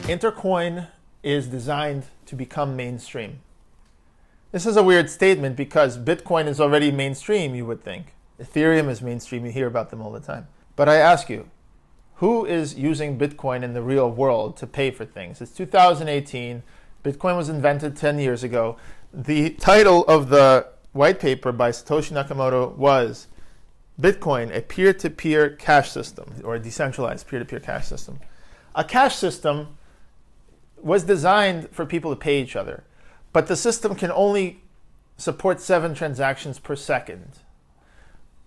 Intercoin is designed to become mainstream. This is a weird statement because Bitcoin is already mainstream, you would think. Ethereum is mainstream, you hear about them all the time. But I ask you, who is using Bitcoin in the real world to pay for things? It's 2018. Bitcoin was invented 10 years ago. The title of the white paper by Satoshi Nakamoto was Bitcoin, a peer-to-peer cash system, or a decentralized peer-to-peer cash system. A cash system was designed for people to pay each other, but the system can only support 7 transactions per second,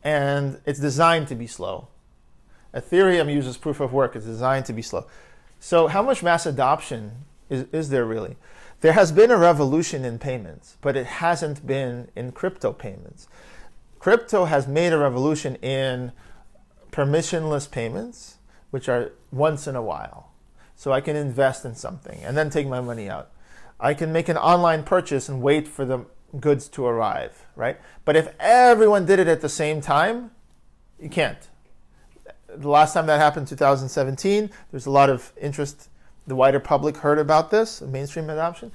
and it's designed to be slow. Ethereum uses proof of work. It's designed to be slow. So how much mass adoption is there really? There has been a revolution in payments, but it hasn't been in crypto payments. Crypto has made a revolution in permissionless payments, which are once in a while. So I can invest in something and then take my money out. I can make an online purchase and wait for the goods to arrive, right? But if everyone did it at the same time, you can't. The last time that happened, 2017, there's a lot of interest. The wider public heard about this, mainstream adoption.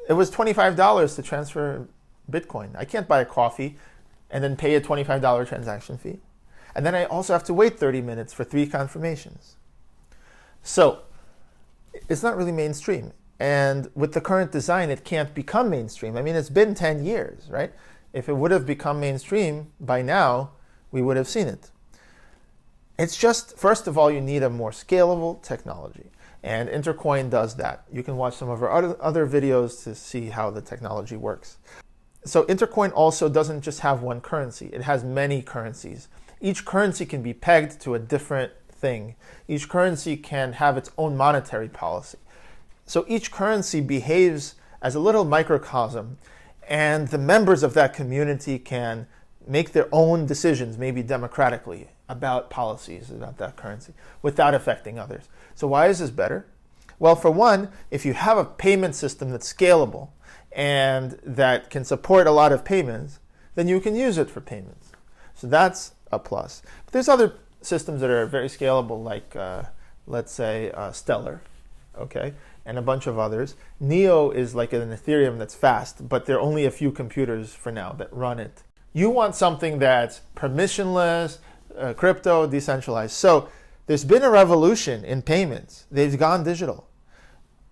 It was $25 to transfer Bitcoin. I can't buy a coffee and then pay a $25 transaction fee. And then I also have to wait 30 minutes for 3 confirmations. So it's not really mainstream. And with the current design, it can't become mainstream. I mean, it's been 10 years, right? If it would have become mainstream by now, we would have seen it. It's just, first of all, you need a more scalable technology. And Intercoin does that. You can watch some of our other videos to see how the technology works. So Intercoin also doesn't just have one currency. It has many currencies. Each currency can be pegged to a different thing. Each currency can have its own monetary policy. So each currency behaves as a little microcosm, and the members of that community can make their own decisions, maybe democratically, about policies about that currency without affecting others. So why is this better? Well, for one, if you have a payment system that's scalable and that can support a lot of payments, then you can use it for payments. So that's a plus. But there's other systems that are very scalable, like let's say Stellar, okay, and a bunch of others. Neo is like an Ethereum that's fast, but there are only a few computers for now that run it. You want something that's permissionless, crypto, decentralized. So there's been a revolution in payments. They've gone digital,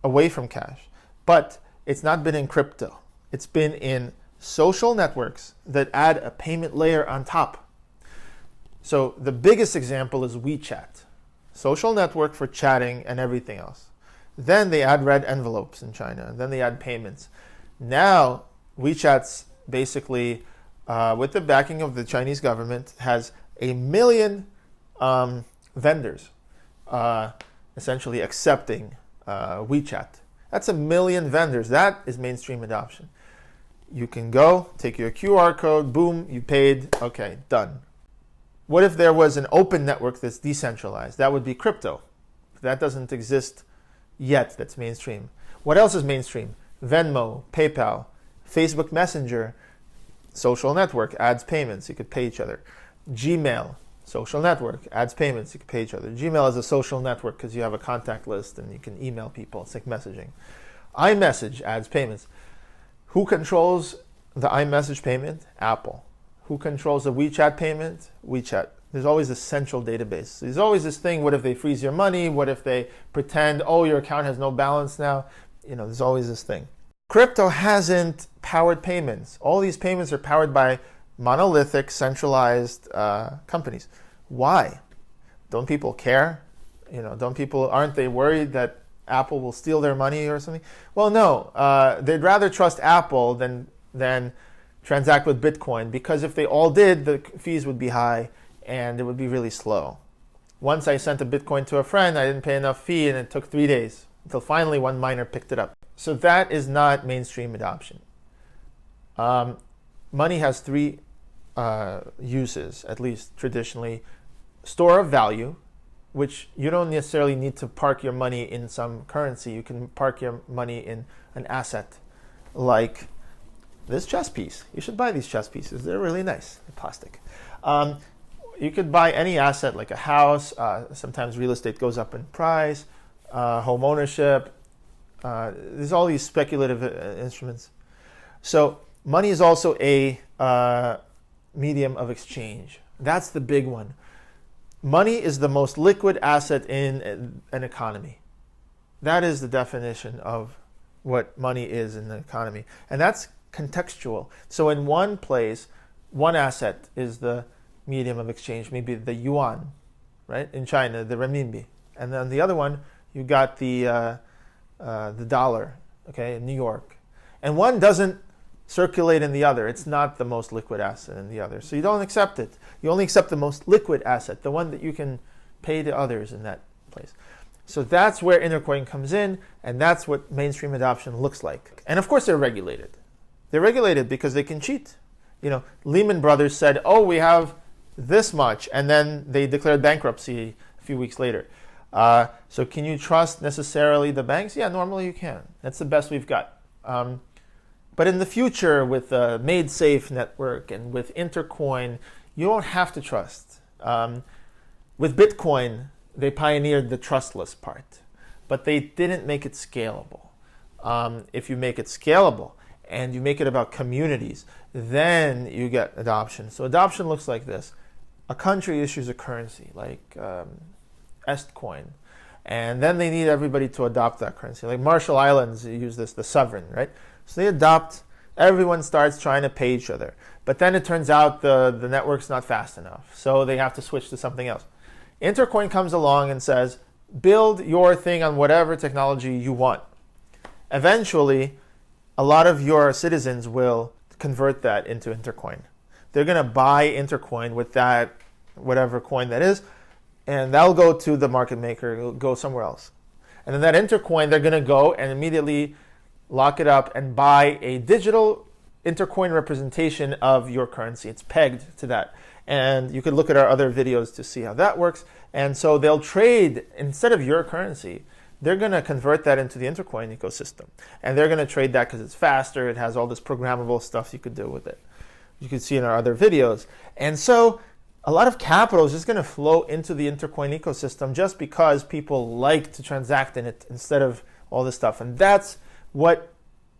away from cash. But it's not been in crypto. It's been in social networks that add a payment layer on top. So the biggest example is WeChat, social network for chatting and everything else. Then they add red envelopes in China, and then they add payments. Now WeChat's basically, with the backing of the Chinese government, has 1 million vendors essentially accepting WeChat. That's 1 million vendors. That is mainstream adoption. You can go, take your QR code, boom, you paid, okay, done. What if there was an open network that's decentralized? That would be crypto. That doesn't exist yet, that's mainstream. What else is mainstream? Venmo, PayPal, Facebook Messenger, social network, adds payments, you could pay each other. Gmail, social network, adds payments, you can pay each other. Gmail is a social network because you have a contact list and you can email people, it's like messaging. iMessage adds payments. Who controls the iMessage payment? Apple. Who controls the WeChat payment? WeChat. There's always a central database. There's always this thing, what if they freeze your money? What if they pretend, oh, your account has no balance now? You know, there's always this thing. Crypto hasn't powered payments. All these payments are powered by monolithic, centralized companies. Why? Don't people care? You know, aren't they worried that Apple will steal their money or something? Well, no. They'd rather trust Apple than transact with Bitcoin, because if they all did, the fees would be high and it would be really slow. Once I sent a Bitcoin to a friend, I didn't pay enough fee and it took 3 days until finally one miner picked it up. So that is not mainstream adoption. Money has 3 uses, at least traditionally. Store of value, which you don't necessarily need to park your money in some currency. You can park your money in an asset like this chess piece. You should buy these chess pieces. They're really nice, plastic. You could buy any asset like a house. Sometimes real estate goes up in price. home ownership. There's all these speculative instruments. So money is also a medium of exchange. That's the big one. Money is the most liquid asset in an economy. That is the definition of what money is in the economy. And that's contextual. So in one place, one asset is the medium of exchange, maybe the yuan, right? In China, the renminbi. And then the other one, you got the dollar, okay, in New York. And one doesn't circulate in the other. It's not the most liquid asset in the other. So you don't accept it. You only accept the most liquid asset, the one that you can pay to others in that place. So that's where Intercoin comes in, and that's what mainstream adoption looks like. And of course they're regulated. They're regulated because they can cheat. You know, Lehman Brothers said, oh, we have this much, and then they declared bankruptcy a few weeks later. So can you trust necessarily the banks? Yeah, normally you can. That's the best we've got. But in the future, with the Made Safe network and with Intercoin, you don't have to trust. With Bitcoin, they pioneered the trustless part, but they didn't make it scalable. If you make it scalable and you make it about communities, then you get adoption. So adoption looks like this. A country issues a currency, like Estcoin, and then they need everybody to adopt that currency. Like Marshall Islands use this, the sovereign, right? So they adopt, everyone starts trying to pay each other. But then it turns out the network's not fast enough, so they have to switch to something else. Intercoin comes along and says, build your thing on whatever technology you want. Eventually, a lot of your citizens will convert that into Intercoin. They're going to buy Intercoin with that, whatever coin that is, and that'll go to the market maker, it'll go somewhere else. And then that Intercoin, they're going to go and immediately lock it up and buy a digital Intercoin representation of your currency. It's pegged to that. And you could look at our other videos to see how that works. And so they'll trade, instead of your currency, they're going to convert that into the Intercoin ecosystem. And they're going to trade that because it's faster. It has all this programmable stuff you could do with it. You can see in our other videos. And so a lot of capital is just going to flow into the Intercoin ecosystem just because people like to transact in it instead of all this stuff. And that's what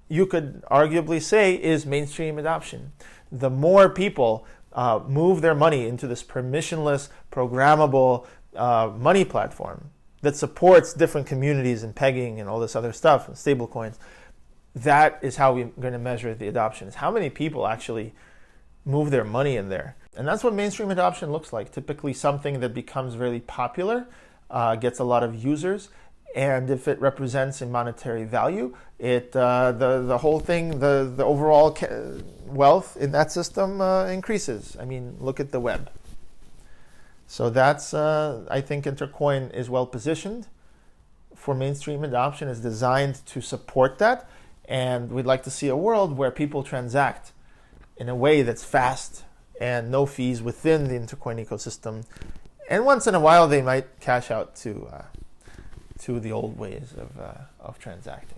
you could arguably say is mainstream adoption. The more people move their money into this permissionless, programmable money platform that supports different communities and pegging and all this other stuff and stable coins, that is how we're going to measure the adoption. Is how many people actually move their money in there. And that's what mainstream adoption looks like. Typically something that becomes really popular, gets a lot of users, and if it represents a monetary value, it the whole thing, the overall wealth in that system increases. I mean, look at the web. So that's, I think Intercoin is well positioned for mainstream adoption. It's designed to support that. And we'd like to see a world where people transact in a way that's fast and no fees within the Intercoin ecosystem. And once in a while, they might cash out to the old ways of transacting.